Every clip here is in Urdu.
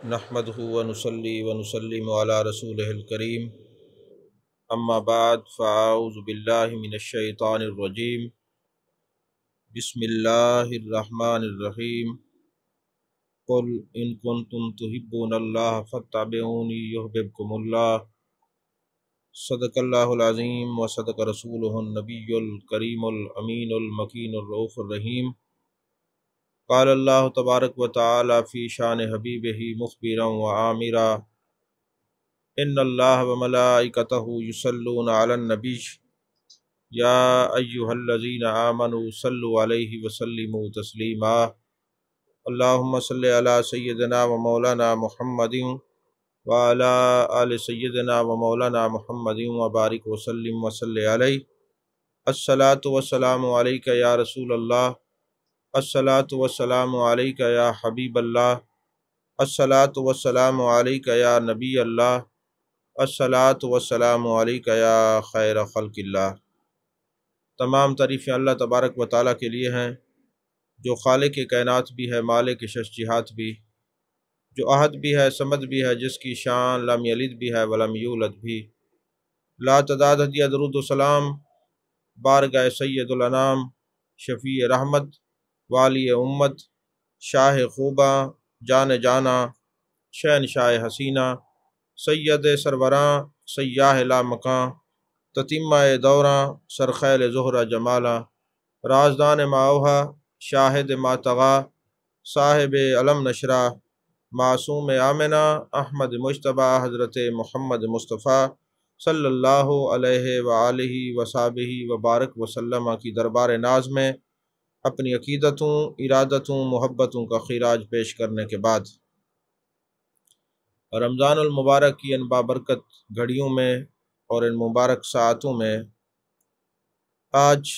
نحمدہ ونصلی ونسلم علی رسولہ الکریم اما بعد فاعوذ باللہ من الشیطان الرجیم بسم اللہ الرحمن الرحیم قل ان کنتم تحبون اللہ فاتبعونی یحببکم اللہ صدق اللہ العظیم وصدق رسولہ النبی الکریم الامین المکین الرؤوف الرحیم قال اللہ تبارک و تعالی فی شان حبیبہ مخبرا و عامرا ان اللہ و ملائکتہ یصلون علی النبی یا ایہا الذین آمنوا صلوا علیہ وسلموا تسلیما اللہم صلی علی سیدنا و مولانا محمد وعلی آل سیدنا و مولانا محمد وبارک وسلم وصلی علیہ الصلاۃ والسلام علیک یا رسول اللہ الصلاۃ والسلام علیک یا حبیب اللہ الصلاۃ والسلام علیک یا نبی اللہ الصلاۃ والسلام علیک یا خیر خلق اللہ۔ تمام تعریفیں اللہ تبارک و تعالیٰ کے لیے ہیں، جو خالق کائنات بھی ہے، مالک شش جہات بھی، جو احد بھی ہے، صمد بھی ہے، جس کی شان لم یلد بھی ہے ولم یولد بھی۔ لا تعداد ہدیہ درود و سلام بارگاہ سید الانام، شفیع رحمت، والی امت، شاہ خوباں، جان جانا، شہنشاہ حسینہ، سید سروراں، سیاہ لا مکاں، تتمہ دوراں، سرخیل زہرہ جمالا، رازدان ماوہا، شاہد ماتغا، صاحب علم نشرہ، معصوم آمنہ، احمد مجتبیٰ، حضرت محمد مصطفیٰ صلی اللہ علیہ وآلہ وصحبہ وبارک وسلم کی دربار ناز میں اپنی عقیدتوں، ارادتوں، محبتوں کا خراج پیش کرنے کے بعد رمضان المبارک کی ان بابرکت گھڑیوں میں اور ان مبارک ساعتوں میں آج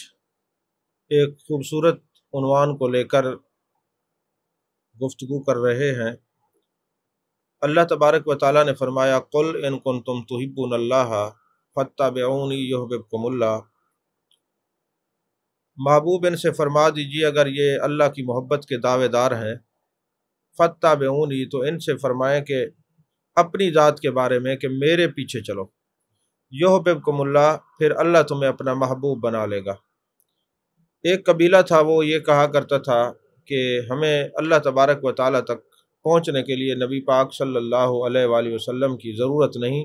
ایک خوبصورت عنوان کو لے کر گفتگو کر رہے ہیں۔ اللہ تبارک و تعالیٰ نے فرمایا قل ان کنتم تحبون اللہ فاتبعونی یحببکم اللہ۔ محبوب ان سے فرما دیجیے اگر یہ اللہ کی محبت کے دعوے دار ہیں، فاتبعونی تو ان سے فرمائیں کہ اپنی ذات کے بارے میں کہ میرے پیچھے چلو، یحببکم اللہ، پھر اللہ تمہیں اپنا محبوب بنا لے گا۔ ایک قبیلہ تھا، وہ یہ کہا کرتا تھا کہ ہمیں اللہ تبارک و تعالیٰ تک پہنچنے کے لیے نبی پاک صلی اللہ علیہ وآلہ وسلم کی ضرورت نہیں،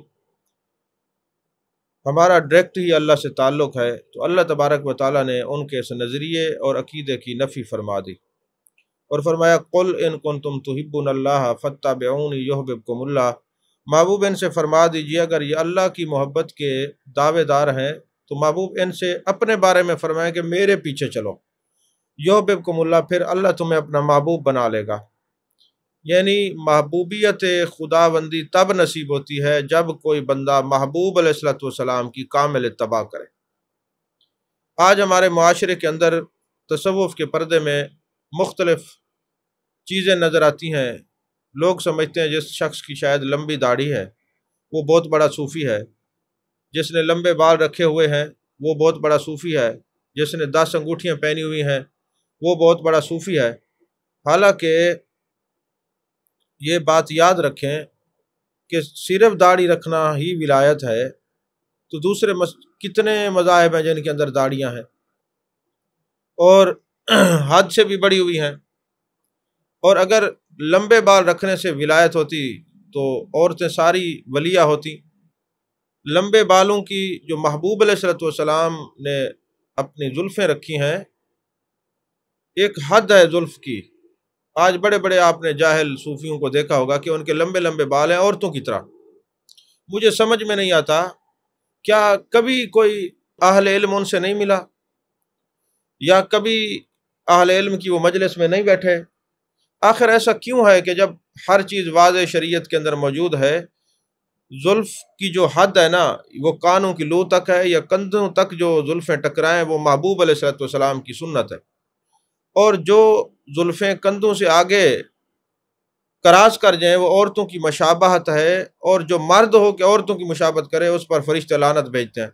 ہمارا ڈائریکٹ ہی اللہ سے تعلق ہے۔ تو اللہ تبارک و تعالیٰ نے ان کے اس نظریے اور عقیدے کی نفی فرما دی اور فرمایا قل ان کنتم تحبون اللہ فاتبعونی یحببکم اللہ۔ محبوب ان سے فرما دیجیے اگر یہ اللہ کی محبت کے دعوے دار ہیں تو محبوب ان سے اپنے بارے میں فرمائیں کہ میرے پیچھے چلو، یحببکم اللہ، پھر اللہ تمہیں اپنا محبوب بنا لے گا۔ یعنی محبوبیت خداوندی تب نصیب ہوتی ہے جب کوئی بندہ محبوب علیہ الصلوۃ والسلام کی کامل اتباع کرے۔ آج ہمارے معاشرے کے اندر تصوف کے پردے میں مختلف چیزیں نظر آتی ہیں۔ لوگ سمجھتے ہیں جس شخص کی شاید لمبی داڑھی ہے وہ بہت بڑا صوفی ہے، جس نے لمبے بال رکھے ہوئے ہیں وہ بہت بڑا صوفی ہے، جس نے 10 انگوٹھیاں پہنی ہوئی ہیں وہ بہت بڑا صوفی ہے۔ حالانکہ یہ بات یاد رکھیں کہ صرف داڑھی رکھنا ہی ولایت ہے تو دوسرے کتنے مذاہب ہیں جن کے اندر داڑھیاں ہیں اور حد سے بھی بڑی ہوئی ہیں۔ اور اگر لمبے بال رکھنے سے ولایت ہوتی تو عورتیں ساری ولیہ ہوتی۔ لمبے بالوں کی جو محبوب علیہ الصلوۃ والسلام نے اپنی زلفیں رکھی ہیں، ایک حد ہے زلف کی۔ آج بڑے بڑے آپ نے جاہل صوفیوں کو دیکھا ہوگا کہ ان کے لمبے لمبے بال ہیں عورتوں کی طرح۔ مجھے سمجھ میں نہیں آتا کیا کبھی کوئی اہل علم ان سے نہیں ملا یا کبھی اہل علم کی وہ مجلس میں نہیں بیٹھے؟ آخر ایسا کیوں ہے کہ جب ہر چیز واضح شریعت کے اندر موجود ہے، زلف کی جو حد ہے نا وہ کانوں کی لو تک ہے یا کندھوں تک جو زلفیں ٹکرائیں وہ محبوب علیہ الصلوۃ والسلام کی سنت ہے، اور جو زلفیں کندھوں سے آگے کراس کر جائیں وہ عورتوں کی مشابہت ہے، اور جو مرد ہو کہ عورتوں کی مشابہت کرے اس پر فرشتے لعنت بھیجتے ہیں۔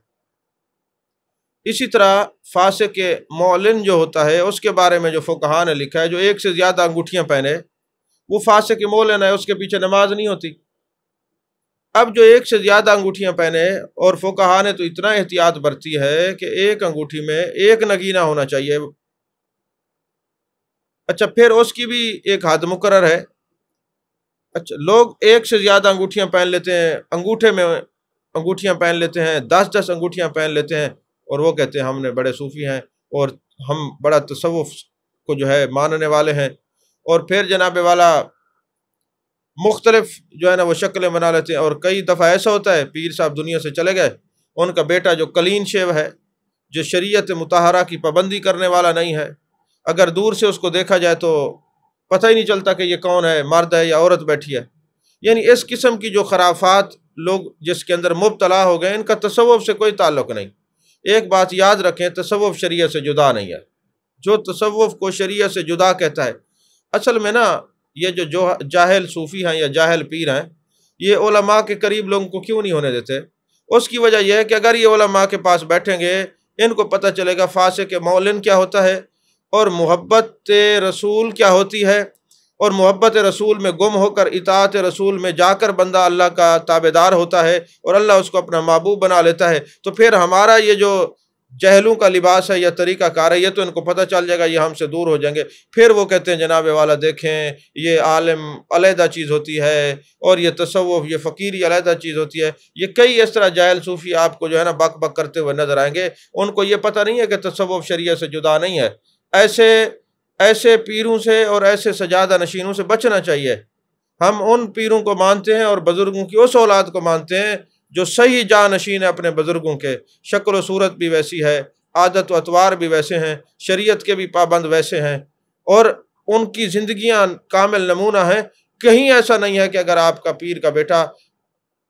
اسی طرح فاسق معلن جو ہوتا ہے اس کے بارے میں جو فقہاء نے لکھا ہے، جو ایک سے زیادہ انگوٹھیاں پہنے وہ فاسق مولن ہے، اس کے پیچھے نماز نہیں ہوتی۔ اب جو ایک سے زیادہ انگوٹھیاں پہنے، اور فقہا نے تو اتنا احتیاط برتی ہے کہ ایک انگوٹھی میں ایک نگینہ ہونا چاہیے۔ اچھا، پھر اس کی بھی ایک حد مقرر ہے۔ اچھا، لوگ ایک سے زیادہ انگوٹھیاں پہن لیتے ہیں، انگوٹھے میں انگوٹھیاں پہن لیتے ہیں، 10 انگوٹھیاں پہن لیتے ہیں، اور وہ کہتے ہیں ہم نے بڑے صوفی ہیں اور ہم بڑا تصوف کو جو ہے ماننے والے ہیں۔ اور پھر جناب والا مختلف جو ہے نا وہ شکلیں بنا لیتے ہیں۔ اور کئی دفعہ ایسا ہوتا ہے پیر صاحب دنیا سے چلے گئے، ان کا بیٹا جو کلین شیو ہے، جو شریعت مطہرہ کی پابندی کرنے والا نہیں ہے، اگر دور سے اس کو دیکھا جائے تو پتہ ہی نہیں چلتا کہ یہ کون ہے، مرد ہے یا عورت بیٹھی ہے۔ یعنی اس قسم کی جو خرافات لوگ جس کے اندر مبتلا ہو گئے، ان کا تصوف سے کوئی تعلق نہیں۔ ایک بات یاد رکھیں، تصوف شریعت سے جدا نہیں ہے۔ جو تصوف کو شریعت سے جدا کہتا ہے، اصل میں نا یہ جو جاہل صوفی ہیں یا جاہل پیر ہیں، یہ علماء کے قریب لوگوں کو کیوں نہیں ہونے دیتے؟ اس کی وجہ یہ ہے کہ اگر یہ علماء کے پاس بیٹھیں گے، ان کو پتہ چلے گا فاسق مولن کیا ہوتا ہے، اور محبت رسول کیا ہوتی ہے، اور محبت رسول میں گم ہو کر اطاعت رسول میں جا کر بندہ اللہ کا تابعدار ہوتا ہے اور اللہ اس کو اپنا محبوب بنا لیتا ہے۔ تو پھر ہمارا یہ جو جہلوں کا لباس ہے یا طریقہ کار ہے، یہ تو ان کو پتہ چل جائے گا، یہ ہم سے دور ہو جائیں گے۔ پھر وہ کہتے ہیں جناب والا دیکھیں یہ عالم علیحدہ چیز ہوتی ہے، اور یہ تصوف یہ فقیری علیحدہ چیز ہوتی ہے۔ یہ کئی اس طرح جاہل صوفی آپ کو جو ہے نا بک بک کرتے ہوئے نظر آئیں گے، ان کو یہ پتہ نہیں ہے کہ تصوف شریعت سے جدا نہیں ہے۔ ایسے پیروں سے اور ایسے سجادہ نشینوں سے بچنا چاہیے۔ ہم ان پیروں کو مانتے ہیں اور بزرگوں کی اس اولاد کو مانتے ہیں جو صحیح جانشین ہے اپنے بزرگوں کے، شکل و صورت بھی ویسی ہے، عادت و اطوار بھی ویسے ہیں، شریعت کے بھی پابند ویسے ہیں، اور ان کی زندگیاں کامل نمونہ ہیں۔ کہیں ایسا نہیں ہے کہ اگر آپ کا پیر کا بیٹا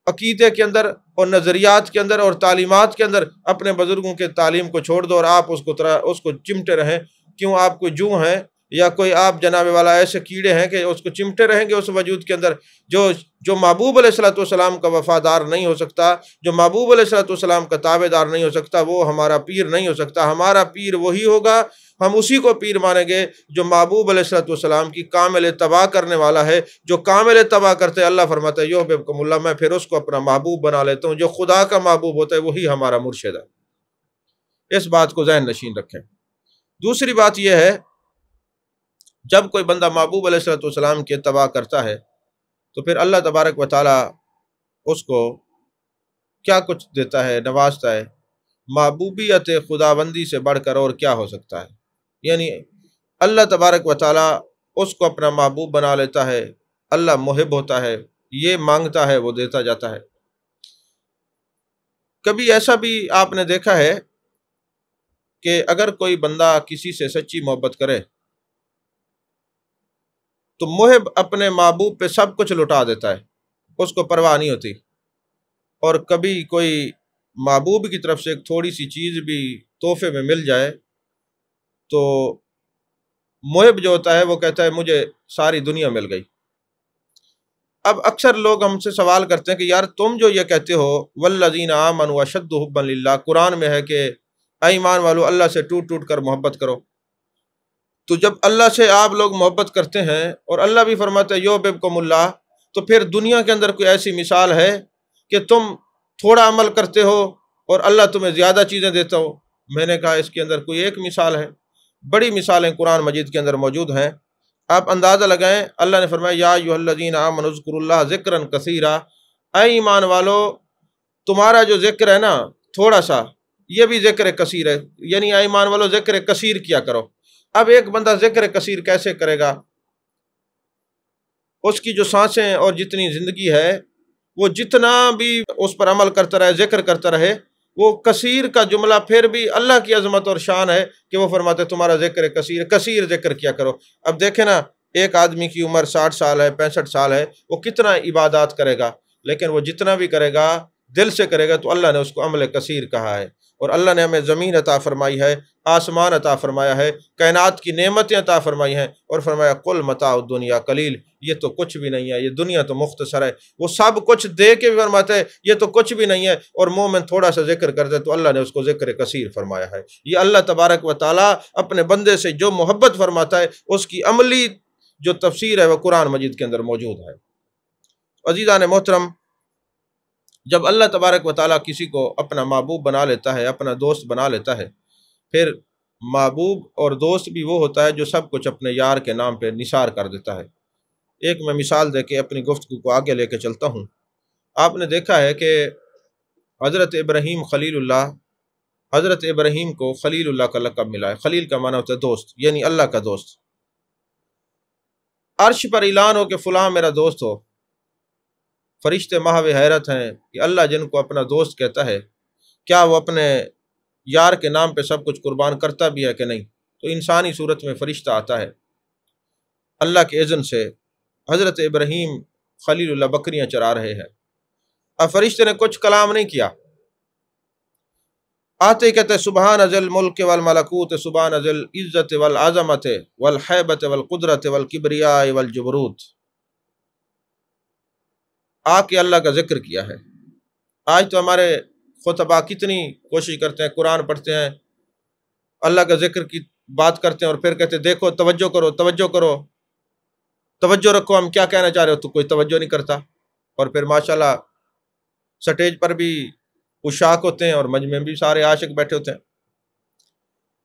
عقیدے کے اندر اور نظریات کے اندر اور تعلیمات کے اندر اپنے بزرگوں کے تعلیم کو چھوڑ دو اور آپ اس کو چمٹے رہیں، کیوں آپ کوئی جو ہیں یا کوئی آپ جناب والا ایسے کیڑے ہیں کہ اس کو چمٹے رہیں گے اس وجود کے اندر جو محبوب علیہ الصلوۃ والسلام کا وفادار نہیں ہو سکتا، جو محبوب علیہ الصلوۃ والسلام کا تابع دار نہیں ہو سکتا، وہ ہمارا پیر نہیں ہو سکتا۔ ہمارا پیر وہی ہوگا، ہم اسی کو پیر مانیں گے جو محبوب علیہ الصلوۃ والسلام کی کامل اتباع کرنے والا ہے۔ جو کامل اتباع کرتے اللہ فرماتا ہے یحببکم اللہ، میں پھر اس کو اپنا محبوب بنا لیتا ہوں۔ جو خدا کا محبوب ہوتا ہے وہی ہمارا مرشد ہے۔ اس بات کو ذہن نشین رکھیں۔ دوسری بات یہ ہے، جب کوئی بندہ محبوب علیہ الصلوۃ والسلام کی اتباع کرتا ہے تو پھر اللہ تبارک و تعالیٰ اس کو کیا کچھ دیتا ہے، نوازتا ہے۔ محبوبیت خداوندی سے بڑھ کر اور کیا ہو سکتا ہے؟ یعنی اللہ تبارک و تعالیٰ اس کو اپنا محبوب بنا لیتا ہے، اللہ محب ہوتا ہے، یہ مانگتا ہے وہ دیتا جاتا ہے۔ کبھی ایسا بھی آپ نے دیکھا ہے کہ اگر کوئی بندہ کسی سے سچی محبت کرے تو محب اپنے محبوب پہ سب کچھ لٹا دیتا ہے، اس کو پرواہ نہیں ہوتی۔ اور کبھی کوئی محبوب کی طرف سے ایک تھوڑی سی چیز بھی تحفے میں مل جائے تو محب جو ہوتا ہے وہ کہتا ہے مجھے ساری دنیا مل گئی۔ اب اکثر لوگ ہم سے سوال کرتے ہیں کہ یار تم جو یہ کہتے ہو والذین آمنوا اشد حبا للہ، قرآن میں ہے کہ اے ایمان والو اللہ سے ٹوٹ ٹوٹ کر محبت کرو، تو جب اللہ سے آپ لوگ محبت کرتے ہیں اور اللہ بھی فرماتا ہے یحببکم اللہ، تو پھر دنیا کے اندر کوئی ایسی مثال ہے کہ تم تھوڑا عمل کرتے ہو اور اللہ تمہیں زیادہ چیزیں دیتا ہو؟ میں نے کہا اس کے اندر کوئی ایک مثال ہے، بڑی مثالیں قرآن مجید کے اندر موجود ہیں۔ آپ اندازہ لگائیں، اللہ نے فرمایا یا ایھا الذین آمنوا اذکروا اللہ ذکرا کثیرا، اے ایمان والو تمہارا جو ذکر ہے نا تھوڑا سا، یہ بھی ذکر کثیر ہے، یعنی اے ایمان والو ذکر کثیر کیا کرو۔ اب ایک بندہ ذکر کثیر کیسے کرے گا؟ اس کی جو سانسیں اور جتنی زندگی ہے وہ جتنا بھی اس پر عمل کرتا رہے، ذکر کرتا رہے، وہ کثیر کا جملہ پھر بھی اللہ کی عظمت اور شان ہے کہ وہ فرماتے تمہارا ذکر کثیر ذکر کیا کرو۔ اب دیکھیں نا، ایک آدمی کی عمر 60 سال ہے، 65 سال ہے، وہ کتنا عبادات کرے گا، لیکن وہ جتنا بھی کرے گا دل سے کرے گا تو اللہ نے اس کو عمل کثیر کہا ہے۔ اور اللہ نے ہمیں زمین عطا فرمائی ہے، آسمان عطا فرمایا ہے، کائنات کی نعمتیں عطا فرمائی ہیں، اور فرمایا قل متاع الدنیا قلیل، یہ تو کچھ بھی نہیں ہے، یہ دنیا تو مختصر ہے۔ وہ سب کچھ دے کے بھی فرماتا ہے یہ تو کچھ بھی نہیں ہے، اور مومن تھوڑا سا ذکر کرتا ہے تو اللہ نے اس کو ذکر کثیر فرمایا ہے۔ یہ اللہ تبارک و تعالیٰ اپنے بندے سے جو محبت فرماتا ہے اس کی عملی جو تفسیر ہے وہ قرآن مجید کے اندر موجود ہے۔ عزیزان محترم، جب اللہ تبارک و تعالیٰ کسی کو اپنا محبوب بنا لیتا ہے، اپنا دوست بنا لیتا ہے، پھر محبوب اور دوست بھی وہ ہوتا ہے جو سب کچھ اپنے یار کے نام پہ نثار کر دیتا ہے۔ ایک میں مثال دے کے اپنی گفتگو کو آگے لے کے چلتا ہوں۔ آپ نے دیکھا ہے کہ حضرت ابراہیم خلیل اللہ، حضرت ابراہیم کو خلیل اللہ کا لقب ملا ہے۔ خلیل کا معنی ہوتا ہے دوست، یعنی اللہ کا دوست۔ عرش پر اعلان ہو کہ فلاں میرا دوست ہو، فرشتے محو حیرت ہیں کہ اللہ جن کو اپنا دوست کہتا ہے، کیا وہ اپنے یار کے نام پہ سب کچھ قربان کرتا بھی ہے کہ نہیں؟ تو انسانی صورت میں فرشتہ آتا ہے، اللہ کے اذن سے حضرت ابراہیم خلیل اللہ بکریاں چرا رہے ہیں۔ اب فرشتے نے کچھ کلام نہیں کیا، آتے ہی کہتے سبحان ذی الملک والملکوت، سبحان ذی العزت والعظمت والحیبت والقدرت والکبریاء والجبروت۔ آ کے اللہ کا ذکر کیا ہے۔ آج تو ہمارے خطبہ کتنی کوشش کرتے ہیں، قرآن پڑھتے ہیں، اللہ کا ذکر کی بات کرتے ہیں اور پھر کہتے ہیں دیکھو توجہ کرو، توجہ کرو، توجہ رکھو، ہم کیا کہنا چاہ رہے ہو، تو کوئی توجہ نہیں کرتا۔ اور پھر ماشاءاللہ سٹیج پر بھی عشاق ہوتے ہیں اور مجمع میں بھی سارے عاشق بیٹھے ہوتے ہیں۔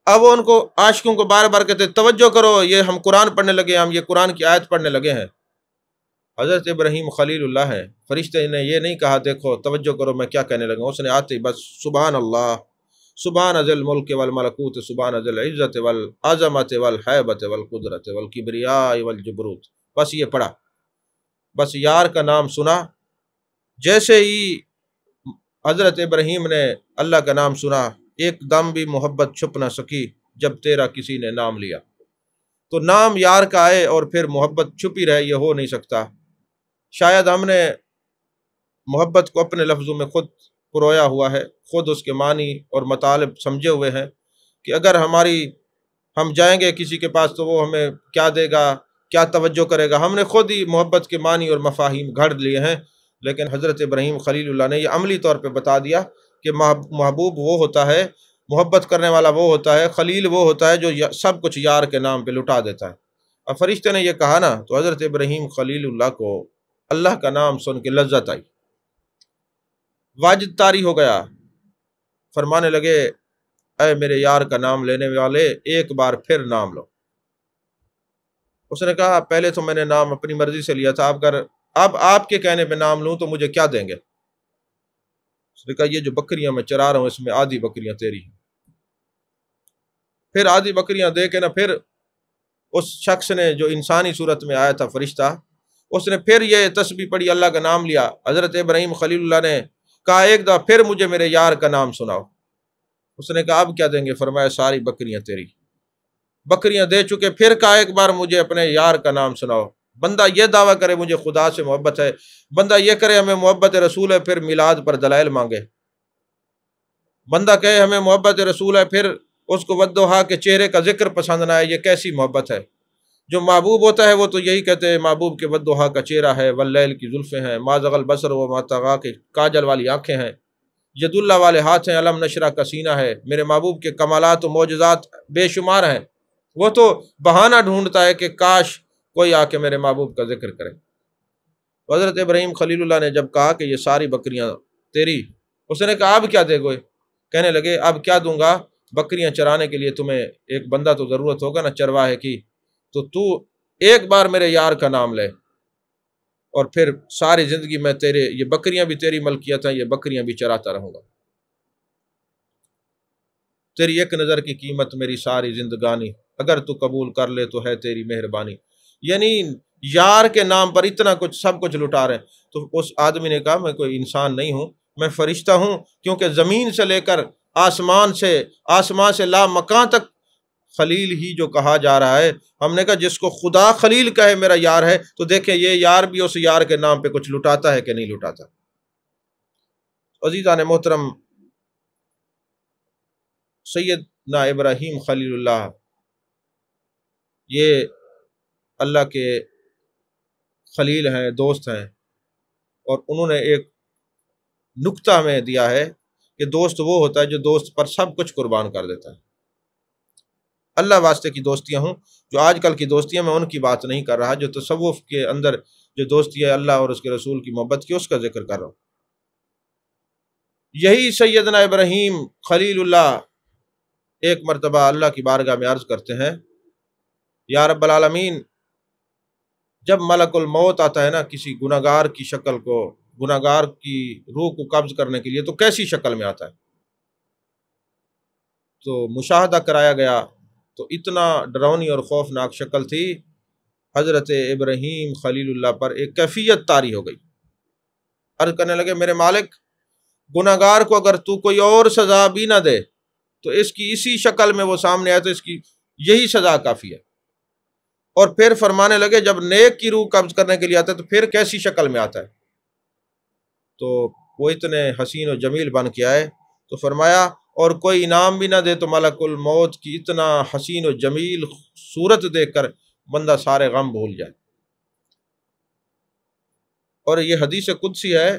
اب وہ ان کو عاشقوں کو بار بار کہتے ہیں توجہ کرو، یہ ہم قرآن پڑھنے لگے، ہم یہ قرآن کی آیت پڑھنے لگے ہیں۔ حضرت ابراہیم خلیل اللہ ہے، فرشتے نے یہ نہیں کہا دیکھو توجہ کرو میں کیا کہنے لگا، اس نے آتے ہی بس سبحان اللہ، سبحان ذی الملک والملکوت، سبحان ذی العزت والعظمت والحیبت والقدرت والکبریاء والجبروت، بس یہ پڑھا، بس یار کا نام سنا۔ جیسے ہی حضرت ابراہیم نے اللہ کا نام سنا، ایک دم بھی محبت چھپ نہ سکی جب تیرا کسی نے نام لیا۔ تو نام یار کا آئے اور پھر محبت چھپی رہے، یہ ہو نہیں سکتا۔ شاید ہم نے محبت کو اپنے لفظوں میں خود پرویا ہوا ہے، خود اس کے معنی اور مطالب سمجھے ہوئے ہیں کہ اگر ہم جائیں گے کسی کے پاس تو وہ ہمیں کیا دے گا، کیا توجہ کرے گا، ہم نے خود ہی محبت کے معنی اور مفاہیم گھڑ لیے ہیں۔ لیکن حضرت ابراہیم خلیل اللہ نے یہ عملی طور پہ بتا دیا کہ محبوب وہ ہوتا ہے، محبت کرنے والا وہ ہوتا ہے، خلیل وہ ہوتا ہے جو سب کچھ یار کے نام پہ لٹا دیتا ہے۔ اب فرشتے نے یہ کہا نا، تو حضرت ابراہیم خلیل اللہ کو اللہ کا نام سن کے لذت آئی، واجد طاری ہو گیا، فرمانے لگے اے میرے یار کا نام لینے والے ایک بار پھر نام لو۔ اس نے کہا پہلے تو میں نے نام اپنی مرضی سے لیا تھا، اب آپ کے کہنے پہ نام لوں تو مجھے کیا دیں گے؟ اس نے کہا یہ جو بکریاں میں چرا رہا ہوں اس میں آدھی بکریاں تیری ہیں۔ پھر آدھی بکریاں دے کے نا، پھر اس شخص نے جو انسانی صورت میں آیا تھا فرشتہ، اس نے پھر یہ تسبیح پڑھی، اللہ کا نام لیا۔ حضرت ابراہیم خلیل اللہ نے کہا ایک دفعہ پھر مجھے میرے یار کا نام سناؤ۔ اس نے کہا اب کیا دیں گے؟ فرمایا ساری بکریاں تیری۔ بکریاں دے چکے، پھر کہا ایک بار مجھے اپنے یار کا نام سناؤ۔ بندہ یہ دعویٰ کرے مجھے خدا سے محبت ہے، بندہ یہ کرے ہمیں محبت رسول ہے، پھر میلاد پر دلائل مانگے۔ بندہ کہے ہمیں محبت رسول ہے، پھر اس کو ودوہا کے چہرے کا ذکر پسند نہ آئے، یہ کیسی محبت ہے؟ جو محبوب ہوتا ہے وہ تو یہی کہتے ہیں محبوب کے ودوہا کا چہرہ ہے، واللیل کی زلفیں ہیں، ما زغ البصر وما طغی کے کاجل والی آنکھیں ہیں، ید اللہ والے ہاتھ ہیں، علم نشرہ کا سینہ ہے۔ میرے محبوب کے کمالات و معجزات بے شمار ہیں۔ وہ تو بہانہ ڈھونڈتا ہے کہ کاش کوئی آ کے میرے محبوب کا ذکر کرے۔ حضرت ابراہیم خلیل اللہ نے جب کہا کہ یہ ساری بکریاں تیری، اس نے کہا اب کیا دے گے؟ کہنے لگے اب کیا دوں گا، بکریاں چرانے کے لیے تمہیں ایک بندہ تو ضرورت ہوگا نا چرواہے کی، تو ایک بار میرے یار کا نام لے اور پھر ساری زندگی میں یہ بکریاں بھی تیری ملکیت ہیں، یہ بکریاں بھی چراتا رہوں گا، تیری ایک نظر کی قیمت میری ساری زندگانی، اگر تو قبول کر لے تو ہے تیری مہربانی۔ یعنی یار کے نام پر اتنا کچھ سب کچھ لٹا رہے ہیں۔ تو اس آدمی نے کہا میں کوئی انسان نہیں ہوں، میں فرشتہ ہوں، کیونکہ زمین سے لے کر آسمان سے لا مکان تک خلیل ہی جو کہا جا رہا ہے۔ ہم نے کہا جس کو خدا خلیل کہے میرا یار ہے، تو دیکھیں یہ یار بھی اس یار کے نام پہ کچھ لٹاتا ہے کہ نہیں لٹاتا۔ عزیزان محترم، سیدنا ابراہیم خلیل اللہ یہ اللہ کے خلیل ہیں، دوست ہیں، اور انہوں نے ایک نکتہ ہمیں دیا ہے کہ دوست وہ ہوتا ہے جو دوست پر سب کچھ قربان کر دیتا ہے۔ اللہ واسطے کی دوستیاں ہوں۔ جو آج کل کی دوستیاں، میں ان کی بات نہیں کر رہا، جو تصوف کے اندر جو دوستی ہے اللہ اور اس کے رسول کی محبت کی، اس کا ذکر کر رہا ہوں۔ یہی سیدنا ابراہیم خلیل اللہ ایک مرتبہ اللہ کی بارگاہ میں عرض کرتے ہیں، یا رب العالمین، جب ملک الموت آتا ہے نا کسی گناہگار کی شکل کو، گناہگار کی روح کو قبض کرنے کے لیے، تو کیسی شکل میں آتا ہے؟ تو مشاہدہ کرایا گیا تو اتنا ڈراؤنی اور خوفناک شکل تھی، حضرت ابراہیم خلیل اللہ پر ایک کیفیت طاری ہو گئی۔ عرض کرنے لگے، میرے مالک، گناہگار کو اگر تو کوئی اور سزا بھی نہ دے تو اس کی اسی شکل میں وہ سامنے آئے تو اس کی یہی سزا کافی ہے۔ اور پھر فرمانے لگے، جب نیک کی روح قبض کرنے کے لیے آتا ہے تو پھر کیسی شکل میں آتا ہے؟ تو وہ اتنے حسین و جمیل بن کے آئے تو فرمایا، اور کوئی انعام بھی نہ دے تو ملک الموت کی اتنا حسین و جمیل صورت دیکھ کر بندہ سارے غم بھول جائے۔ اور یہ حدیث قدسی ہے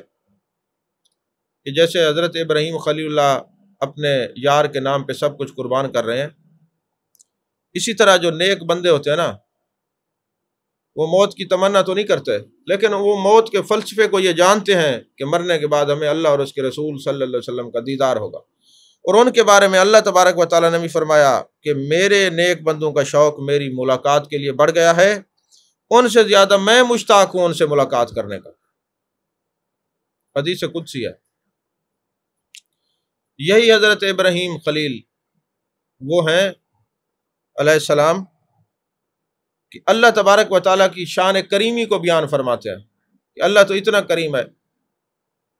کہ جیسے حضرت ابراہیم خلیل اللہ اپنے یار کے نام پہ سب کچھ قربان کر رہے ہیں، اسی طرح جو نیک بندے ہوتے ہیں نا، وہ موت کی تمنا تو نہیں کرتے، لیکن وہ موت کے فلسفے کو یہ جانتے ہیں کہ مرنے کے بعد ہمیں اللہ اور اس کے رسول صلی اللہ علیہ وسلم کا دیدار ہوگا۔ اور ان کے بارے میں اللہ تبارک و تعالیٰ نے بھی فرمایا کہ میرے نیک بندوں کا شوق میری ملاقات کے لیے بڑھ گیا ہے، ان سے زیادہ میں مشتاق ہوں ان سے ملاقات کرنے کا۔ حدیث قدسی ہے۔ یہی حضرت ابراہیم خلیل وہ ہیں علیہ السلام کہ اللہ تبارک و تعالیٰ کی شان کریمی کو بیان فرماتے ہیں کہ اللہ تو اتنا کریم ہے،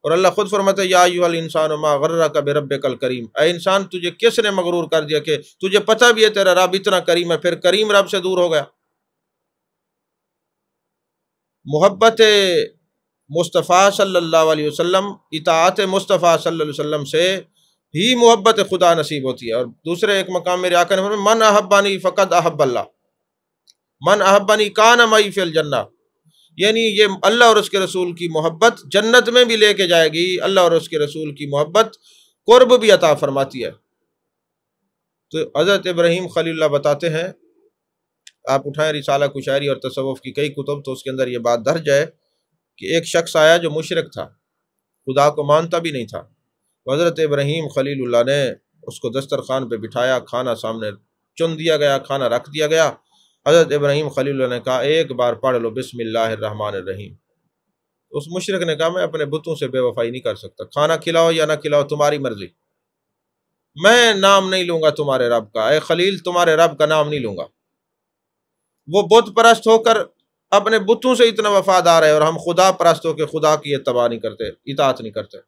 اور اللہ خود فرماتے ہیں، یا ایھا الانسان ما غرک بربک الکریم، اے انسان تجھے کس نے مغرور کر دیا کہ تجھے پتہ بھی ہے تیرا رب اتنا کریم ہے، پھر کریم رب سے دور ہو گیا۔ محبت مصطفیٰ صلی اللہ علیہ وسلم، اطاعت مصطفیٰ صلی اللہ علیہ وسلم سے ہی محبت خدا نصیب ہوتی ہے۔ اور دوسرے ایک مقام میرے آقا نے فرمایا، من احبانی فقد احب اللہ، من احبانی کان معی فی الجنہ، یعنی یہ اللہ اور اس کے رسول کی محبت جنت میں بھی لے کے جائے گی، اللہ اور اس کے رسول کی محبت قرب بھی عطا فرماتی ہے۔ تو حضرت ابراہیم خلیل اللہ بتاتے ہیں، آپ اٹھائیں رسالہ کشاعری اور تصوف کی کئی کتب تو اس کے اندر یہ بات درج ہے کہ ایک شخص آیا جو مشرک تھا، خدا کو مانتا بھی نہیں تھا، حضرت ابراہیم خلیل اللہ نے اس کو دسترخوان پہ بٹھایا، کھانا سامنے چن دیا گیا، کھانا رکھ دیا گیا۔ حضرت ابراہیم خلیل اللہ نے کہا، ایک بار پڑھ لو بسم اللہ الرحمن الرحیم۔ اس مشرک نے کہا، میں اپنے بتوں سے بے وفائی نہیں کر سکتا، کھانا کھلاؤ یا نہ کھلاؤ تمہاری مرضی، میں نام نہیں لوں گا تمہارے رب کا، اے خلیل تمہارے رب کا نام نہیں لوں گا۔ وہ بت پرست ہو کر اپنے بتوں سے اتنا وفادار ہے، اور ہم خدا پرست ہو کے خدا کی اتباع نہیں کرتے، اطاعت نہیں کرتے،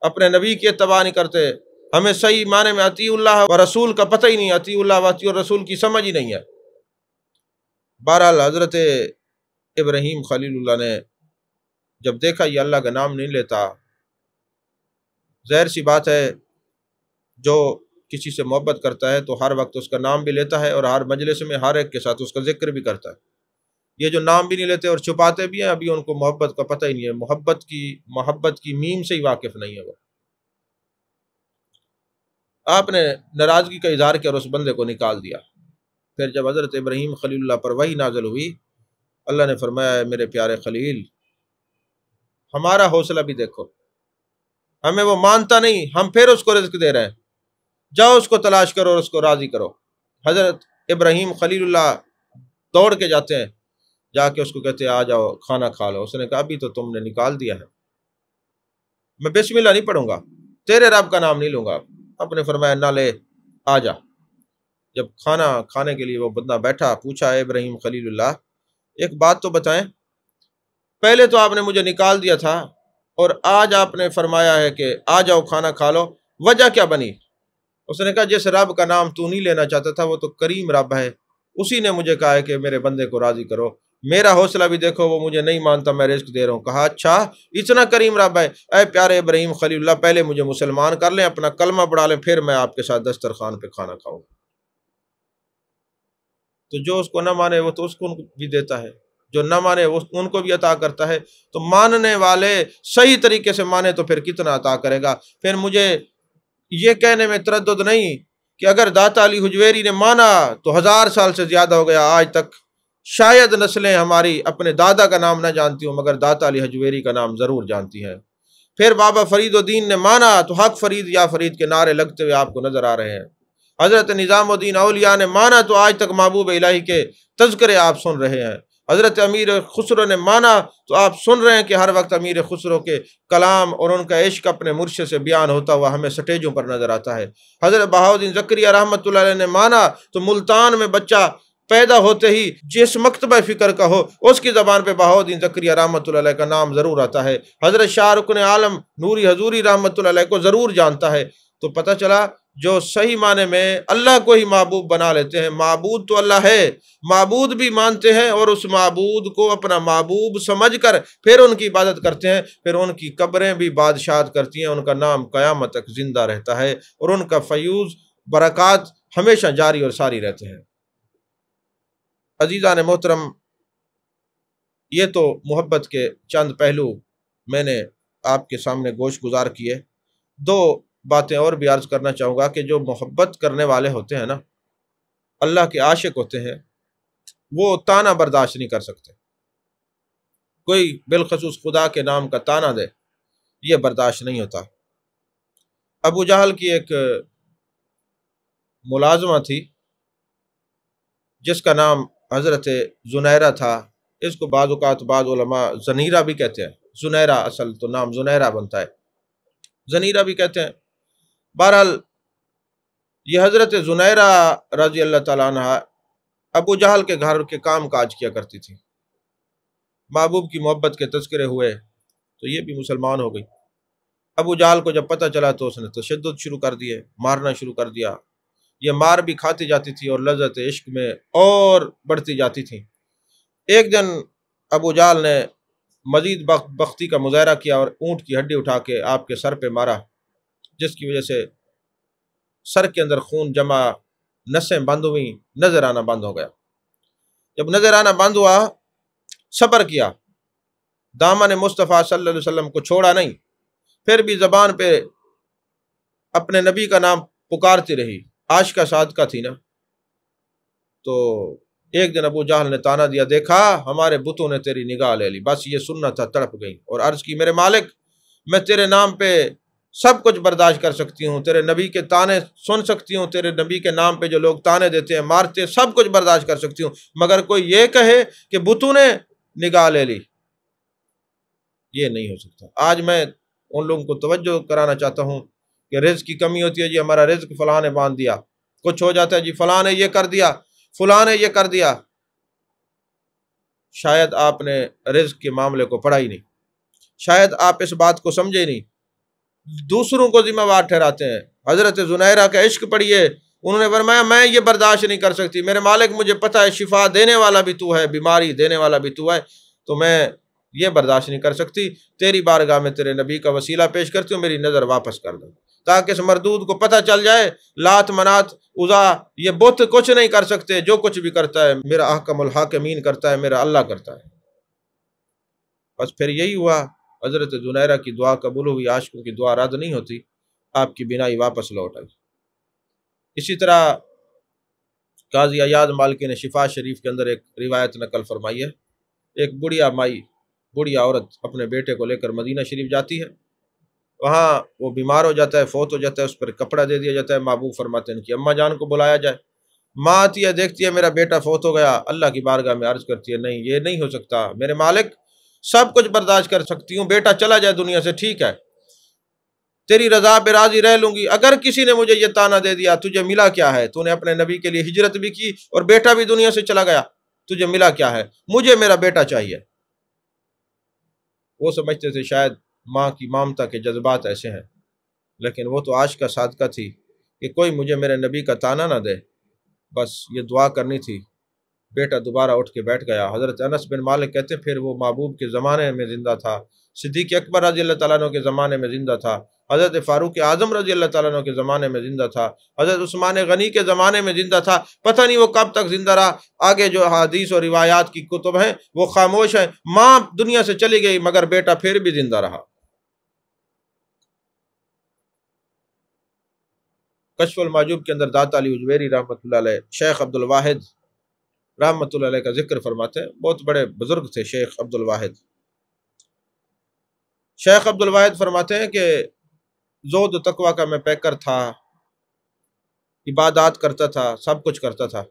اپنے نبی کی اتباع نہیں کرتے، ہمیں صحیح معنی میں اطیع اللہ و رسول کا پتہ ہی نہیں، اطیع اللہ و اطیع الرسول کی سمجھ ہی نہیں ہے۔ بہرحال حضرت ابراہیم خلیل اللہ نے جب دیکھا یہ اللہ کا نام نہیں لیتا، ظاہر سی بات ہے جو کسی سے محبت کرتا ہے تو ہر وقت اس کا نام بھی لیتا ہے، اور ہر مجلس میں ہر ایک کے ساتھ اس کا ذکر بھی کرتا ہے۔ یہ جو نام بھی نہیں لیتے اور چھپاتے بھی ہیں، ابھی ان کو محبت کا پتہ ہی نہیں ہے، محبت کی میم سے ہی واقف نہیں ہے وہ۔ آپ نے ناراضگی کا اظہار کیا اور اس بندے کو نکال دیا۔ پھر جب حضرت ابراہیم خلیل اللہ پر وحی نازل ہوئی، اللہ نے فرمایا، میرے پیارے خلیل، ہمارا حوصلہ بھی دیکھو، ہمیں وہ مانتا نہیں، ہم پھر اس کو رزق دے رہے ہیں، جاؤ اس کو تلاش کرو اور اس کو راضی کرو۔ حضرت ابراہیم خلیل اللہ دوڑ کے جاتے ہیں، جا کے اس کو کہتے ہیں، آ جاؤ کھانا کھا لو۔ اس نے کہا، ابھی تو تم نے نکال دیا ہے، میں بسم اللہ نہیں پڑھوں گا، تیرے رب کا نام نہیں لوں گا۔ آپ نے فرمایا، نہ لے، آ جا۔ جب کھانا کھانے کے لیے وہ بندہ بیٹھا، پوچھا، اے ابراہیم خلیل اللہ، ایک بات تو بتائیں، پہلے تو آپ نے مجھے نکال دیا تھا اور آج آپ نے فرمایا ہے کہ آ جاؤ کھانا کھا لو، وجہ کیا بنی؟ اس نے کہا، جس رب کا نام تو نہیں لینا چاہتا تھا وہ تو کریم رب ہے، اسی نے مجھے کہا ہے کہ میرے بندے کو راضی کرو، میرا حوصلہ بھی دیکھو، وہ مجھے نہیں مانتا، میں رزق دے رہا ہوں۔ کہا، اچھا اتنا کریم رب ہے، اے پیارے ابراہیم خلیل اللہ، پہلے مجھے مسلمان کر لیں، اپنا کلمہ پڑھا لیں، پھر میں آپ کے ساتھ دسترخوان پہ کھانا کھاؤں۔ تو جو اس کو نہ مانے وہ تو اس کو بھی دیتا ہے، جو نہ مانے وہ ان کو بھی عطا کرتا ہے، تو ماننے والے صحیح طریقے سے مانے تو پھر کتنا عطا کرے گا۔ پھر مجھے یہ کہنے میں تردد نہیں کہ اگر داتا علی حجویری نے مانا تو 1000 سال سے زیادہ ہو گیا، آج تک شاید نسلیں ہماری اپنے دادا کا نام نہ جانتی ہوں مگر داتا علی حجویری کا نام ضرور جانتی ہیں۔ پھر بابا فرید الدین نے مانا تو حق فرید یا فرید کے نعرے لگتے ہوئے آپ کو نظر آ رہے ہیں۔ حضرت نظام الدین اولیاء نے مانا تو آج تک محبوب الہی کے تذکرے آپ سن رہے ہیں۔ حضرت امیر خسرو نے مانا تو آپ سن رہے ہیں کہ ہر وقت امیر خسرو کے کلام اور ان کا عشق اپنے مرشد سے بیان ہوتا ہوا ہمیں سٹیجوں پر نظر آتا ہے۔ حضرت بہاؤالدین زکریہ رحمۃ اللہ علیہ نے مانا تو ملتان میں بچہ پیدا ہوتے ہی جس مکتبہ فکر کا ہو اس کی زبان پہ بہاؤالدین زکریہ رحمۃ اللہ علیہ کا نام ضرور آتا ہے۔ حضرت شاہ رکن عالم نوری حضوری رحمۃ اللہ علیہ کو ضرور جانتا ہے۔ تو پتہ چلا جو صحیح معنی میں اللہ کو ہی معبود بنا لیتے ہیں، معبود تو اللہ ہے، معبود بھی مانتے ہیں اور اس معبود کو اپنا معبود سمجھ کر پھر ان کی عبادت کرتے ہیں، پھر ان کی قبریں بھی بادشاہت کرتی ہیں، ان کا نام قیامت تک زندہ رہتا ہے اور ان کا فیوز برکات ہمیشہ جاری اور ساری رہتے ہیں۔ عزیزان محترم، یہ تو محبت کے چند پہلو میں نے آپ کے سامنے گوش گزار کیے۔ دو باتیں اور بھی عرض کرنا چاہوں گا کہ جو محبت کرنے والے ہوتے ہیں نا، اللہ کے عاشق ہوتے ہیں، وہ تانا برداشت نہیں کر سکتے۔ کوئی بالخصوص خدا کے نام کا تانا دے، یہ برداشت نہیں ہوتا۔ ابو جہل کی ایک ملازمہ تھی جس کا نام حضرت زنیرہ تھا، اس کو بعض اوقات بعض علماء زنیرہ بھی کہتے ہیں، زنیرہ اصل تو نام زنیرہ بنتا ہے، زنیرہ بھی کہتے ہیں۔ بہرحال یہ حضرت زنیرہ رضی اللہ تعالیٰ عنہ ابو جہل کے گھر کے کام کاج کیا کرتی تھی۔ محبوب کی محبت کے تذکرے ہوئے تو یہ بھی مسلمان ہو گئی۔ ابو جہل کو جب پتہ چلا تو اس نے تشدد شروع کر دیے، مارنا شروع کر دیا۔ یہ مار بھی کھاتی جاتی تھی اور لذت عشق میں اور بڑھتی جاتی تھی۔ ایک دن ابو جہل نے مزید بختی کا مظاہرہ کیا اور اونٹ کی ہڈی اٹھا کے آپ کے سر پہ مارا، جس کی وجہ سے سر کے اندر خون جمع، نسیں بند ہوئیں، نظر آنا بند ہو گیا۔ جب نظر آنا بند ہوا، صبر کیا، دامن مصطفیٰ صلی اللہ علیہ وسلم کو چھوڑا نہیں، پھر بھی زبان پہ اپنے نبی کا نام پکارتی رہی، عاشقہ صادقہ تھی نا۔ تو ایک دن ابو جہل نے تانا دیا، دیکھا ہمارے بتوں نے تیری نگاہ لے لی، بس یہ سننا تھا، تڑپ گئی اور عرض کی میرے مالک میں تیرے نام پہ سب کچھ برداشت کر سکتی ہوں، تیرے نبی کے تانے سن سکتی ہوں، تیرے نبی کے نام پہ جو لوگ تانے دیتے ہیں، مارتے ہیں، سب کچھ برداشت کر سکتی ہوں، مگر کوئی یہ کہے کہ بتوں نے نگاہ لے لی، یہ نہیں ہو سکتا۔ آج میں ان لوگوں کو توجہ کرانا چاہتا ہوں کہ رزق کی کمی ہوتی ہے، جی ہمارا رزق فلاں نے باندھ دیا، کچھ ہو جاتا ہے جی فلاں نے یہ کر دیا، فلاں نے یہ کر دیا۔ شاید آپ نے رزق کے معاملے کو پڑھا ہی نہیں، شاید آپ اس بات کو سمجھے نہیں، دوسروں کو ذمہ وار ٹھہراتے ہیں۔ حضرت زنیرہ کا عشق پڑھیے، انہوں نے فرمایا میں یہ برداشت نہیں کر سکتی، میرے مالک مجھے پتہ ہے شفا دینے والا بھی تو ہے، بیماری دینے والا بھی تو ہے، تو میں یہ برداشت نہیں کر سکتی، تیری بارگاہ میں تیرے نبی کا وسیلہ پیش کرتی ہوں، میری نظر واپس کر دو، تاکہ اس مردود کو پتہ چل جائے لات منات عزا یہ بت کچھ نہیں کر سکتے، جو کچھ بھی کرتا ہے میرا احکم الحاکمین کرتا ہے، میرا اللہ کرتا ہے۔ بس پھر یہی ہوا، حضرت زنیرہ کی دعا قبول ہوئی، عاشقوں کی دعا رد نہیں ہوتی، آپ کی بینائی واپس لوٹ آئی۔ اسی طرح قاضی ایاز مالکی نے شفا شریف کے اندر ایک روایت نقل فرمائی ہے، ایک بڑھیا مائی، بڑھیا عورت اپنے بیٹے کو لے کر مدینہ شریف جاتی ہے، وہاں وہ بیمار ہو جاتا ہے، فوت ہو جاتا ہے، اس پر کپڑا دے دیا جاتا ہے، محبوب فرماتے ہیں ان کی اماں جان کو بلایا جائے، ماں آتی ہے، دیکھتی ہے میرا بیٹا فوت ہو گیا، اللہ کی بارگاہ میں عرض کرتی ہے نہیں یہ نہیں ہو سکتا، میرے مالک سب کچھ برداشت کر سکتی ہوں، بیٹا چلا جائے دنیا سے ٹھیک ہے، تیری رضا پہ راضی رہ لوں گی، اگر کسی نے مجھے یہ تانا دے دیا تجھے ملا کیا ہے، تو نے اپنے نبی کے لیے ہجرت بھی کی اور بیٹا بھی دنیا سے چلا گیا، تجھے ملا کیا ہے، مجھے میرا بیٹا چاہیے۔ وہ سمجھتے تھے شاید ماں کی مامتا کے جذبات ایسے ہیں، لیکن وہ تو عاشقہ صادقہ تھی کہ کوئی مجھے میرے نبی کا تانا نہ دے، بس یہ دعا کرنی تھی۔ بیٹا دوبارہ اٹھ کے بیٹھ گیا۔ حضرت انس بن مالک کہتے ہیں پھر وہ محبوب کے زمانے میں زندہ تھا، صدیق اکبر رضی اللہ تعالیٰ عنہ کے زمانے میں زندہ تھا، حضرت فاروق اعظم رضی اللہ تعالیٰ عنہ کے زمانے میں زندہ تھا، حضرت عثمان غنی کے زمانے میں زندہ تھا، پتہ نہیں وہ کب تک زندہ رہا۔ آگے جو حدیث اور روایات کی کتب ہیں وہ خاموش ہیں۔ ماں دنیا سے چلی گئی مگر بیٹا پھر بھی زندہ رہا۔ کشف المحجوب کے اندر داتا علی اجویری رحمۃ اللہ علیہ شیخ عبد الواحد رحمۃ اللہ علیہ کا ذکر فرماتے ہیں، بہت بڑے بزرگ تھے شیخ عبد الواحد۔ شیخ عبد الواحد فرماتے ہیں کہ زہد و تقوی کا میں پیکر تھا، عبادات کرتا تھا، سب کچھ کرتا تھا،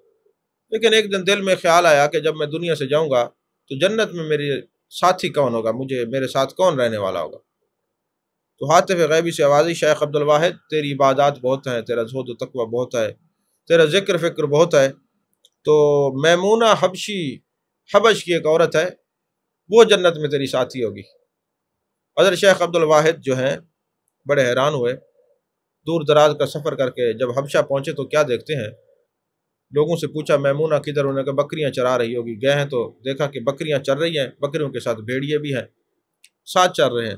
لیکن ایک دن دل میں خیال آیا کہ جب میں دنیا سے جاؤں گا تو جنت میں میری ساتھی کون ہوگا، میرے ساتھ کون رہنے والا ہوگا؟ تو ہاتف غیبی سے آوازی، شیخ عبد الواحد تیری عبادات بہت ہیں، تیرا زہد و تقوی بہت ہے، تیرا ذکر فکر بہت ہے، تو میمونہ حبش کی ایک عورت ہے، وہ جنت میں تیری ساتھی ہوگی۔ حضرت شیخ عبد الواحد جو ہیں بڑے حیران ہوئے، دور دراز کا سفر کر کے جب حبشہ پہنچے تو کیا دیکھتے ہیں، لوگوں سے پوچھا میمونہ کدھر، انہوں نے کہا بکریاں چرا رہی ہوگی۔ گئے ہیں تو دیکھا کہ بکریاں چر رہی ہیں، بکریوں کے ساتھ بھیڑیے بھی ہیں، ساتھ چر رہے ہیں،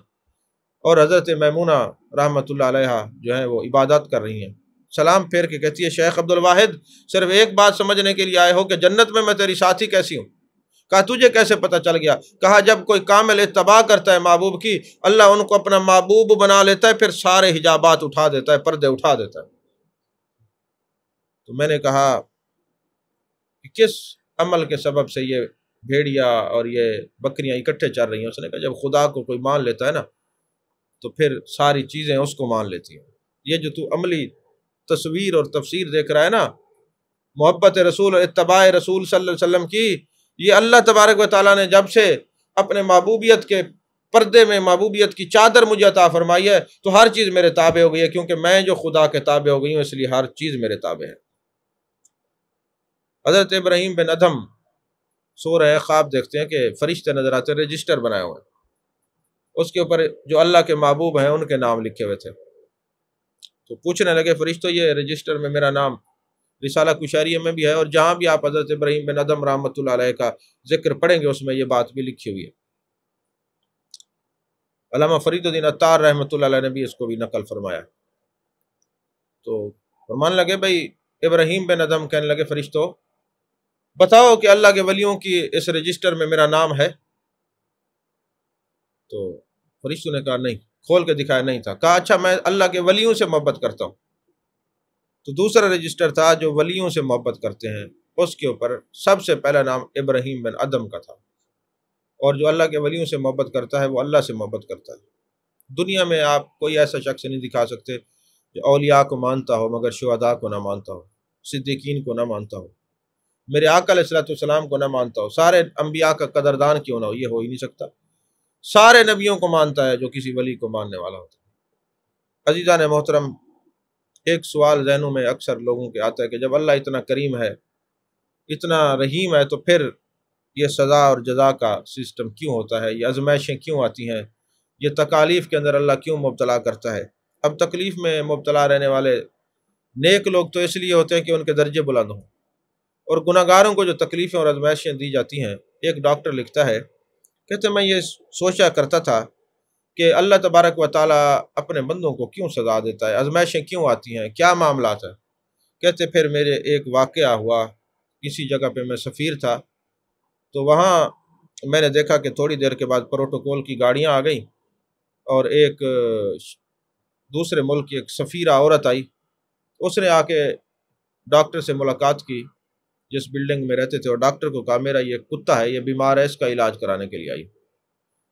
اور حضرت میمونہ رحمۃ اللہ علیہ جو ہیں وہ عبادات کر رہی ہیں۔ سلام پھیر کے کہتی ہے شیخ عبد الواحد صرف ایک بات سمجھنے کے لیے آئے ہو کہ جنت میں تیری ساتھی کیسی ہوں؟ کہا تجھے کیسے پتہ چل گیا؟ کہا جب کوئی کامل اتباع کرتا ہے محبوب کی، اللہ ان کو اپنا محبوب بنا لیتا ہے، پھر سارے حجابات اٹھا دیتا ہے، پردے اٹھا دیتا ہے۔ تو میں نے کہا کہ کس عمل کے سبب سے یہ بھیڑیا اور یہ بکریاں اکٹھے چر رہی ہیں؟ اس نے کہا جب خدا کو کوئی مان لیتا ہے نا تو پھر ساری چیزیں اس کو مان لیتی ہیں۔ یہ جو تو عملی تصویر اور تفسیر دیکھ رہا ہے نا محبت رسول اور اتباع رسول صلی اللہ علیہ وسلم کی، یہ اللہ تبارک و تعالیٰ نے جب سے اپنے محبوبیت کے پردے میں محبوبیت کی چادر مجھے عطا فرمائی ہے تو ہر چیز میرے تابع ہو گئی ہے، کیونکہ میں جو خدا کے تابع ہو گئی ہوں اس لیے ہر چیز میرے تابع ہے۔ حضرت ابراہیم بن ادھم سو رہے ہیں، خواب دیکھتے ہیں کہ فرشتے نظر آتے، رجسٹر بنائے ہوئے ہیں، اس کے اوپر جو اللہ کے محبوب ہیں ان کے نام لکھے ہوئے تھے۔ تو پوچھنے لگے فرشتوں یہ رجسٹر میں میرا نام رسالہ کشاریہ میں بھی ہے، اور جہاں بھی آپ حضرت ابراہیم بن ادھم رحمۃ اللہ علیہ کا ذکر پڑھیں گے اس میں یہ بات بھی لکھی ہوئی ہے۔ علامہ فرید الدین عطار رحمۃ اللہ علیہ نے بھی اس کو بھی نقل فرمایا۔ تو فرمان لگے بھائی ابراہیم بن ادھم کہنے لگے فرشتوں بتاؤ کہ اللہ کے ولیوں کی اس رجسٹر میں میرا نام ہے؟ تو فرشتوں نے کہا نہیں، کھول کے دکھایا نہیں تھا۔ کہا اچھا میں اللہ کے ولیوں سے محبت کرتا ہوں۔ تو دوسرا رجسٹر تھا جو ولیوں سے محبت کرتے ہیں، اس کے اوپر سب سے پہلا نام ابراہیم بن ادھم کا تھا، اور جو اللہ کے ولیوں سے محبت کرتا ہے وہ اللہ سے محبت کرتا ہے۔ دنیا میں آپ کوئی ایسا شخص نہیں دکھا سکتے جو اولیاء کو مانتا ہو مگر شہداء کو نہ مانتا ہو، صدیقین کو نہ مانتا ہو، میرے آقا علیہ السلام کو نہ مانتا ہو، سارے انبیاء کا قدردان کیوں نہ ہو، یہ ہو ہی نہیں سکتا۔ سارے نبیوں کو مانتا ہے جو کسی ولی کو ماننے والا ہوتا ہے۔ عزیزان محترم، ایک سوال ذہنوں میں اکثر لوگوں کے آتا ہے کہ جب اللہ اتنا کریم ہے، اتنا رحیم ہے، تو پھر یہ سزا اور جزا کا سسٹم کیوں ہوتا ہے؟ یہ آزمائشیں کیوں آتی ہیں؟ یہ تکالیف کے اندر اللہ کیوں مبتلا کرتا ہے؟ اب تکلیف میں مبتلا رہنے والے نیک لوگ تو اس لیے ہوتے ہیں کہ ان کے درجے بلند ہوں، اور گناہ گاروں کو جو تکلیفیں اور آزمائشیں دی جاتی ہیں، ایک ڈاکٹر لکھتا ہے، کہتے میں یہ سوچا کرتا تھا کہ اللہ تبارک و تعالیٰ اپنے بندوں کو کیوں سزا دیتا ہے، آزمائشیں کیوں آتی ہیں، کیا معاملات ہیں؟ کہتے پھر میرے ایک واقعہ ہوا، کسی جگہ پہ میں سفیر تھا، تو وہاں میں نے دیکھا کہ تھوڑی دیر کے بعد پروٹوکول کی گاڑیاں آ گئیں، اور ایک دوسرے ملک کی ایک سفیرہ عورت آئی، اس نے آ کے ڈاکٹر سے ملاقات کی جس بلڈنگ میں رہتے تھے، اور ڈاکٹر کو کہا میرا یہ کتا ہے، یہ بیمار ہے، اس کا علاج کرانے کے لیے آئی۔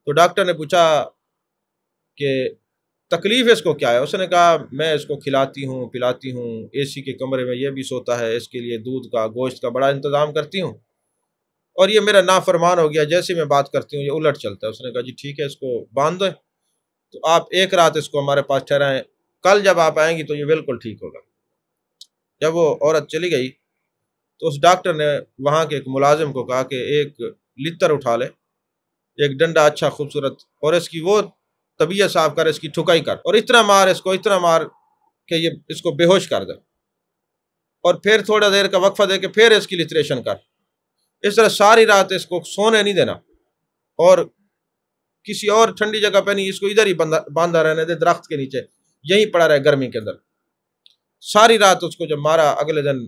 تو ڈاکٹر نے پوچھا کہ تکلیف اس کو کیا ہے؟ اس نے کہا میں اس کو کھلاتی ہوں پلاتی ہوں، اے سی کے کمرے میں یہ بھی سوتا ہے، اس کے لیے دودھ کا گوشت کا بڑا انتظام کرتی ہوں، اور یہ میرا نافرمان ہو گیا، جیسے میں بات کرتی ہوں یہ الٹ چلتا ہے۔ اس نے کہا جی ٹھیک ہے، اس کو باندھ دیں، تو آپ ایک رات اس کو ہمارے پاس ٹھہرائیں، کل جب آپ آئیں گی تو یہ بالکل ٹھیک ہوگا۔ جب وہ عورت چلی گئی تو اس ڈاکٹر نے وہاں کے ایک ملازم کو کہا کہ ایک لتر اٹھا لے، ایک ڈنڈا اچھا خوبصورت، اور اس کی وہ طبیعت صاف کر، اس کی ٹھکائی کر، اور اتنا مار اس کو، اتنا مار کہ یہ اس کو بے ہوش کر دے، اور پھر تھوڑا دیر کا وقفہ دے کے پھر اس کی لٹریشن کر۔ اس طرح ساری رات اس کو سونے نہیں دینا، اور کسی اور ٹھنڈی جگہ پہ نہیں، اس کو ادھر ہی باندھا رہنے دے، درخت کے نیچے یہیں پڑا رہے گرمی کے اندر۔ ساری رات اس کو جب مارا، اگلے دن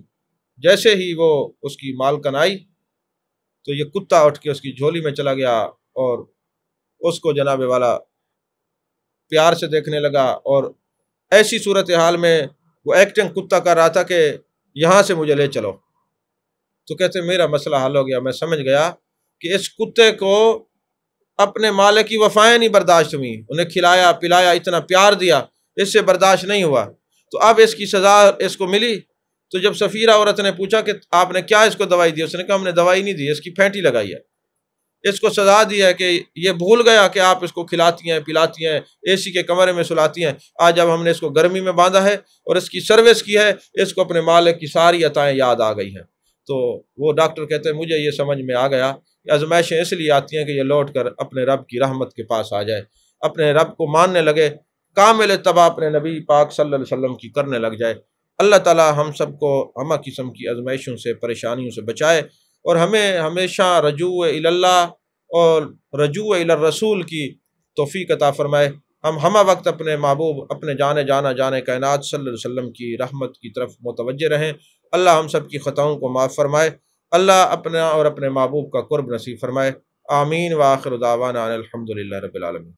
جیسے ہی وہ اس کی مالکن آئی تو یہ کتا اٹھ کے اس کی جھولی میں چلا گیا، اور اس کو جناب والا پیار سے دیکھنے لگا، اور ایسی صورتحال میں وہ ایکٹنگ کتا کر رہا تھا کہ یہاں سے مجھے لے چلو، تو کہتے میرا مسئلہ حل ہو گیا، میں سمجھ گیا کہ اس کتے کو اپنے مالک کی وفائیں نہیں برداشت ہوئی، انہیں کھلایا پلایا، اتنا پیار دیا، اس سے برداشت نہیں ہوا، تو اب اس کی سزا اس کو ملی۔ تو جب سفیرہ عورت نے پوچھا کہ آپ نے کیا اس کو دوائی دی، اس نے کہا ہم نے دوائی نہیں دی، اس کی پھینٹی لگائی ہے، اس کو سزا دی ہے کہ یہ بھول گیا کہ آپ اس کو کھلاتی ہیں پلاتی ہیں، اے سی کے کمرے میں سلاتی ہیں، آج اب ہم نے اس کو گرمی میں باندھا ہے اور اس کی سروس کی ہے، اس کو اپنے مالک کی ساری عطائیں یاد آ گئی ہیں۔ تو وہ ڈاکٹر کہتے ہیں مجھے یہ سمجھ میں آ گیا کہ آزمائشیں اس لیے آتی ہیں کہ یہ لوٹ کر اپنے رب کی رحمت کے پاس آ جائے، اپنے رب کو ماننے لگے، کامل اتباع اپنے نبی پاک صلی اللہ علیہ وسلم کی کرنے لگ جائے۔ اللہ تعالی ہم سب کو ہمہ قسم کی آزمائشوں سے پریشانیوں سے بچائے، اور ہمیں ہمیشہ رجوع اللہ اور رجوع الرسول کی توفیق عطا فرمائے۔ ہم ہمہ وقت اپنے محبوب، اپنے جانے کائنات صلی اللہ علیہ وسلم کی رحمت کی طرف متوجہ رہیں۔ اللہ ہم سب کی خطاؤں کو معاف فرمائے، اللہ اپنا اور اپنے محبوب کا قرب نصیب فرمائے۔ آمین وآخر دعوانا ان الحمد للہ رب العالمین۔